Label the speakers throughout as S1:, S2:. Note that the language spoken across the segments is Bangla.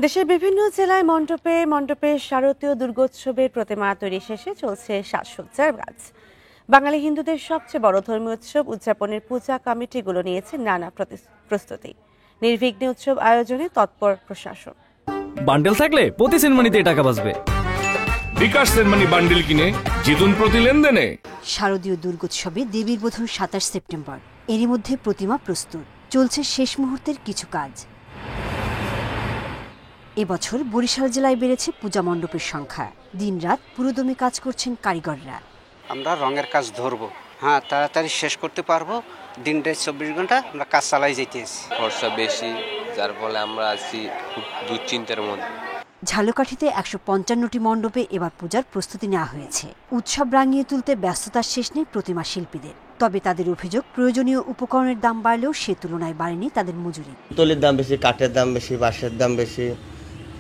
S1: দেশের বিভিন্ন জেলায় মণ্ডপে মণ্ডপে শারদীয় দুর্গোৎসবের প্রতিমা তৈরি শেষে চলছে সাজসজ্জার কাজ। বাঙালি হিন্দুদের সবচেয়ে বড় ধর্মীয় উৎসব উদযাপনের পূজা কমিটিগুলো নিয়েছে নানা প্রস্তুতি। নির্বিঘ্নে উৎসব আয়োজনে তৎপর প্রশাসন।
S2: বান্ডেল থাকলে প্রতি সেনমানিতে টাকা বাঁচবে।
S3: বিকাশ সেনমানি বান্ডেল কিনে জিতুন প্রতি লেনদেনে।
S4: শারদীয় দুর্গোৎসবে দেবীর বোধন ২৭ সেপ্টেম্বর। এরই মধ্যে প্রতিমা প্রস্তুত, চলছে শেষ মুহূর্তের কিছু কাজ। এবছর বরিশাল জেলায় বেড়েছে পূজা মণ্ডপের সংখ্যা। দিনরাত পুরোদমে কাজ করছেন কারিগররা।
S5: আমরা রঙের কাজ ধরবো, তাড়াতাড়ি শেষ করতে পারবো। দিনটা ২৪ ঘন্টা আমরা কাজ চালাই যেতেছি।
S6: খরচা বেশি, যার ফলে আমরা আছি খুব দুশ্চিন্তার মধ্যে।
S4: ঝালকাঠিতে ১৫৫টি মণ্ডপে এবার পূজার প্রস্তুতি নেওয়া হয়েছে। উৎসব রাঙিয়ে তুলতে ব্যস্ততার শেষ নেই প্রতিমা শিল্পীদের। তবে তাদের অভিযোগ, প্রয়োজনীয় উপকরণের দাম বাড়লেও সে তুলনায় বাড়েনি তাদের মজুরি।
S7: তলির দাম বেশি, কাঠের দাম বেশি, বাঁশের দাম বেশি,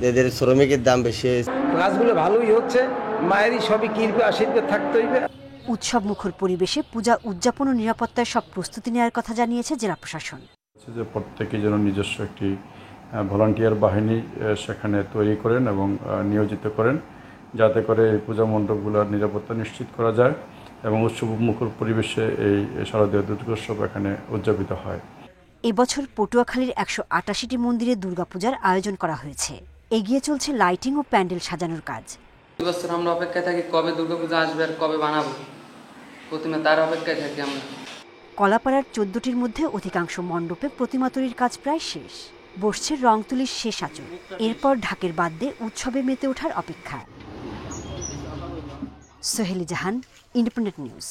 S7: এদের শ্রমিকের দাম বেশি।
S8: কাজগুলো ভালোই হচ্ছে, মায়েরই সবই কিনবে, আশীর্বাদ থাকতে হইবে।
S4: উৎসব মুখর পরিবেশে পূজা উদযাপন ও নিরাপত্তার সব প্রস্তুতি নেওয়ার কথা জানিয়েছে জেলা প্রশাসন।
S9: যে প্রত্যেকে যেন নিজস্ব একটি ভলান্টিয়ার বাহিনী সেখানে তৈরি করেন এবং নিয়োজিত করেন, যাতে করে এই পূজা মণ্ডপগুলোর নিরাপত্তা নিশ্চিত করা যায় এবং উৎসব মুখর পরিবেশে এই শারদীয় দুর্গোৎসব এখানে উদযাপিত হয়।
S4: এবছর পটুয়াখালীর ১৮৮টি মন্দিরে দুর্গাপূজার আয়োজন করা হয়েছে। এগিয়ে চলছে লাইটিং ও প্যান্ডেল সাজানোর কাজ।
S10: এবছর আমরা অপেক্ষায় থাকি কবে দুর্গাপূজা আসবে আর কবে বানাবো প্রতিমা, তার অপেক্ষায় থাকি আমরা।
S4: কলাপাড়ার ১৪টির মধ্যে অধিকাংশ মণ্ডপে প্রতিমা তৈরির কাজ প্রায় শেষ। বসছে রং তুলির শেষ আঁচড়। এরপর ঢাকের বাদ্যে উৎসবে মেতে ওঠার অপেক্ষা। সোহেলি জাহান, ইন্ডিপেন্ডেন্ট নিউজ।